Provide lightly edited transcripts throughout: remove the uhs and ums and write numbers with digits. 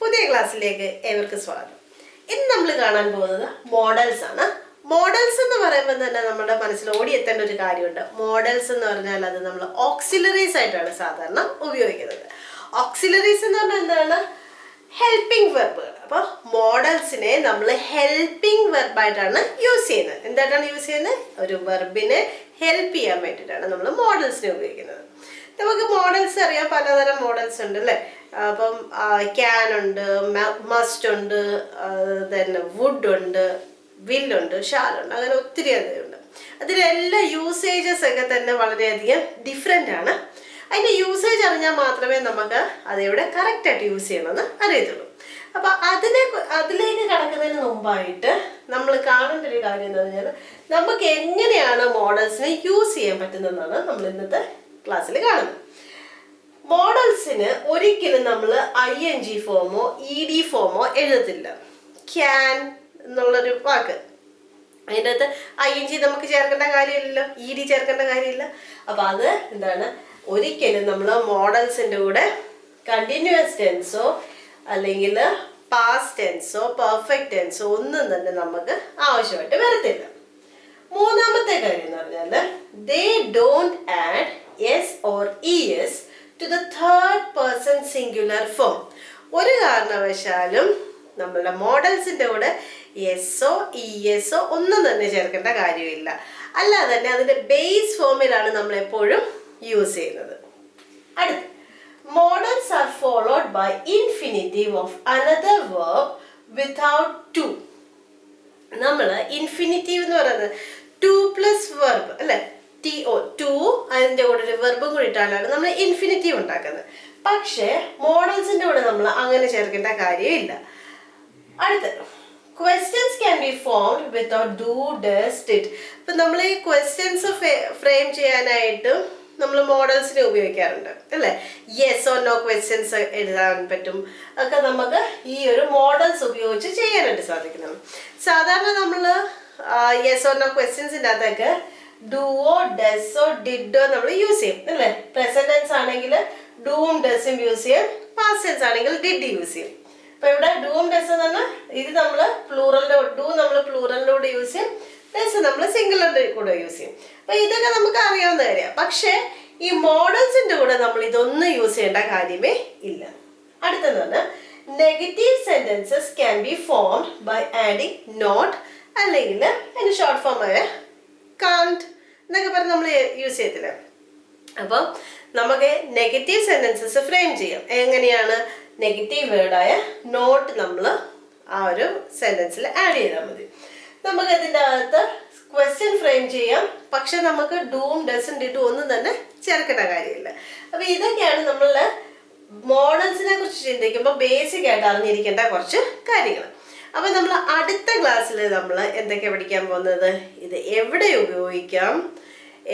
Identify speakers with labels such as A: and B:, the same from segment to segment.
A: പുതിയ ക്ലാസ്സിലേക്ക് ഏവർക്കും സ്വാഗതം. ഇന്ന് നമ്മൾ കാണാൻ പോകുന്നത് മോഡൽസ് ആണ്. മോഡൽസ് എന്ന് പറയുമ്പോൾ തന്നെ നമ്മുടെ മനസ്സിൽ ഓടിയെത്തേണ്ട ഒരു കാര്യമുണ്ട്. മോഡൽസ് എന്ന് പറഞ്ഞാൽ അത് നമ്മൾ ഓക്സിലറീസ് ആയിട്ടാണ് സാധാരണ ഉപയോഗിക്കുന്നത്. ഓക്സിലറീസ് എന്ന് പറഞ്ഞാൽ എന്താണ്? ഹെൽപ്പിംഗ് വെർബുകൾ. അപ്പോൾ മോഡൽസിനെ നമ്മൾ ഹെൽപ്പിംഗ് വെർബായിട്ടാണ് യൂസ് ചെയ്യുന്നത്. എന്തായിട്ടാണ് യൂസ് ചെയ്യുന്നത്? ഒരു വെർബിനെ ഹെൽപ്പ് ചെയ്യാൻ വേണ്ടിയിട്ടാണ് നമ്മൾ മോഡൽസിനെ ഉപയോഗിക്കുന്നത്. നമുക്ക് മോഡൽസ് അറിയാം, പലതരം മോഡൽസ് ഉണ്ട് അല്ലേ? അപ്പം ക്യാൻ ഉണ്ട്, മസ്റ്റ് ഉണ്ട്, തന്നെ വുഡ് ഉണ്ട്, വില്ലുണ്ട്, ഷാലുണ്ട്, അങ്ങനെ ഒത്തിരി അധികമുണ്ട്. അതിലെല്ലാം യൂസേജസ് ഒക്കെ തന്നെ വളരെയധികം ഡിഫറെൻ്റ് ആണ്. അതിൻ്റെ യൂസേജ് അറിഞ്ഞാൽ മാത്രമേ നമുക്ക് അതെവിടെ കറക്റ്റായിട്ട് യൂസ് ചെയ്യണമെന്ന് അറിയത്തുള്ളൂ. അപ്പം അതിലേക്ക് കടക്കുന്നതിന് മുമ്പായിട്ട് നമ്മൾ കാണേണ്ട ഒരു കാര്യം എന്ന് പറഞ്ഞാൽ നമുക്ക് എങ്ങനെയാണ് മോഡൽസിനെ യൂസ് ചെയ്യാൻ പറ്റുന്നതെന്നാണ് നമ്മൾ ഇന്നത്തെ ക്ലാസ്സിൽ കാണുന്നത്. മോഡൽസിന് ഒരിക്കലും നമ്മൾ ING ഫോമോ ED ഫോമോ എഴുതത്തില്ല. ക്യാൻ എന്നുള്ളൊരു വാക്ക്, അതിൻ്റെ അകത്ത് ING നമുക്ക് ചേർക്കേണ്ട കാര്യമില്ലല്ലോ, ED ചേർക്കേണ്ട കാര്യമില്ല. അപ്പം അത് എന്താണ്, ഒരിക്കലും നമ്മൾ മോഡൽസിൻ്റെ കൂടെ കണ്ടിന്യൂസ് ടെൻസോ അല്ലെങ്കിൽ പാസ്റ്റ് ടെൻസോ പെർഫെക്റ്റ് ടെൻസോ ഒന്നും തന്നെ നമുക്ക് ആവശ്യമായിട്ട് വരത്തില്ല. മൂന്നാമത്തെ കാര്യം എന്ന് പറഞ്ഞാൽ they don't add yes or es to the third person singular form. ഒരു കാരണവശാലും നമ്മളുടെ മോഡൽസിൻ്റെ കൂടെ എസ്സോ ESO ഒന്നും തന്നെ ചേർക്കേണ്ട കാര്യമില്ല. അല്ലാതെ തന്നെ അതിൻ്റെ ബേസ് ഫോമിലാണ് നമ്മൾ എപ്പോഴും യൂസ് ചെയ്യുന്നത്. അടുത്ത models are followed by infinitive of another verb without to. നമ്മൾ ഇൻഫിനിറ്റീവ് എന്ന് പറയുന്നത് 2+ വെർബ് അല്ലേ, ടു അതിൻ്റെ കൂടെ ഒരു വെർബും കൂടി ഇട്ടാലാണ് നമ്മൾ ഇൻഫിനിറ്റീവ് ഉണ്ടാക്കുന്നത്. പക്ഷേ മോഡൽസിൻ്റെ കൂടെ നമ്മൾ അങ്ങനെ ചേർക്കേണ്ട കാര്യമില്ല. അടുത്ത questions can be formed without do does did. ഇപ്പം നമ്മൾ ഈ ക്വസ്റ്റ്യൻസ് ഫ്രെയിം ചെയ്യാനായിട്ട് നമ്മൾ മോഡൽസിനെ ഉപയോഗിക്കാറുണ്ട് അല്ലേ? യെസ് ഓർ നോ ക്വസ്റ്റ്യൻസ് എഴുതാൻ പറ്റും ഒക്കെ നമുക്ക് ഈ ഒരു മോഡൽസ് ഉപയോഗിച്ച് ചെയ്യാനായിട്ട് സാധിക്കുന്നത്. സാധാരണ നമ്മൾ യെസ് ഓർ നോ ക്വസ്റ്റ്യൻസിൻ്റെ അകത്തൊക്കെ ഡുവോ ഡസോ ഡിഡോ നമ്മൾ യൂസ് ചെയ്യും അല്ലേ? പ്രസന്റ് ടെൻസ് ആണെങ്കിൽ ഡൂവും ഡസും യൂസ് ചെയ്യും, പാസ്റ്റ് ടെൻസ് ആണെങ്കിൽ ഡിഡ് യൂസ് ചെയ്യും. അപ്പൊ ഇവിടെ ഡൂവും ഡസ് എന്ന് പറഞ്ഞാൽ ഇത് നമ്മൾ പ്ലൂറലിന്റെ ഡു നമ്മൾ പ്ലൂറലിന്റെ കൂടെ യൂസ് ചെയ്യും, ഡസ് നമ്മൾ സിംഗുലറിന്റെ കൂടെ യൂസ് ചെയ്യും. അപ്പൊ ഇതൊക്കെ നമുക്ക് അറിയാവുന്ന കാര്യമാണ്. പക്ഷേ ഈ മോഡൽസിന്റെ കൂടെ നമ്മൾ ഇതൊന്നും യൂസ് ചെയ്യേണ്ട കാര്യമേ ഇല്ല. അടുത്തെന്ന് പറഞ്ഞാൽ negative sentences can be formed by adding not അല്ലെങ്കിൽ അതിന് ഷോർട്ട് ഫോം ആയ കാണ്ട് എന്നൊക്കെ പറഞ്ഞ് നമ്മൾ യൂസ് ചെയ്യത്തില്ല. അപ്പം നമുക്ക് നെഗറ്റീവ് സെന്റൻസസ് ഫ്രെയിം ചെയ്യാം. എങ്ങനെയാണ്? നെഗറ്റീവ് വേർഡായ നോട്ട് നമ്മൾ ആ ഒരു സെന്റൻസിൽ ആഡ് ചെയ്താൽ മതി. നമുക്ക് ഇതിൻ്റെ അകത്ത് ക്വസ്റ്റ്യൻ ഫ്രെയിം ചെയ്യാം, പക്ഷെ നമുക്ക് ഡൂം ഡസും ഡിഡും ഒന്നും തന്നെ ചേർക്കേണ്ട കാര്യമില്ല. അപ്പം ഇതൊക്കെയാണ് നമ്മൾ മോഡൽസിനെ കുറിച്ച് ചിന്തിക്കുമ്പോൾ ബേസിക് ആയിട്ട് അറിഞ്ഞിരിക്കേണ്ട കുറച്ച് കാര്യങ്ങൾ. അപ്പം നമ്മൾ അടുത്ത ക്ലാസ്സിൽ നമ്മൾ എന്തൊക്കെ പഠിക്കാൻ പോകുന്നത്, ഇത് എവിടെ ഉപയോഗിക്കാം,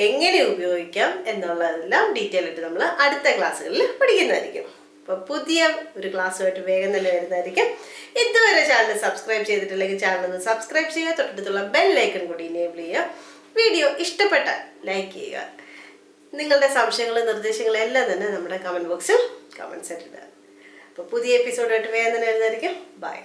A: എങ്ങനെ ഉപയോഗിക്കാം എന്നുള്ളതെല്ലാം ഡീറ്റെയിൽ ആയിട്ട് നമ്മൾ അടുത്ത ക്ലാസ്സുകളിൽ പഠിക്കുന്നതായിരിക്കും. അപ്പോൾ പുതിയ ഒരു ക്ലാസ്സുമായിട്ട് വേഗം തന്നെ വരുന്നതായിരിക്കും. ഇതുവരെ ചാനൽ സബ്സ്ക്രൈബ് ചെയ്തിട്ടില്ലെങ്കിൽ ചാനൽ ഒന്ന് സബ്സ്ക്രൈബ് ചെയ്യുക, തൊട്ടടുത്തുള്ള ബെല്ലൈക്കൺ കൂടി എനേബിൾ ചെയ്യുക. വീഡിയോ ഇഷ്ടപ്പെട്ടാൽ ലൈക്ക് ചെയ്യുക. നിങ്ങളുടെ സംശയങ്ങളും നിർദ്ദേശങ്ങളും എല്ലാം തന്നെ നമ്മുടെ കമൻറ്റ് ബോക്സിൽ കമൻറ്റ്സ് ആയിട്ട് ഇടുക. അപ്പോൾ പുതിയ എപ്പിസോഡായിട്ട് വേഗം തന്നെ വരുന്നതായിരിക്കും. ബൈ.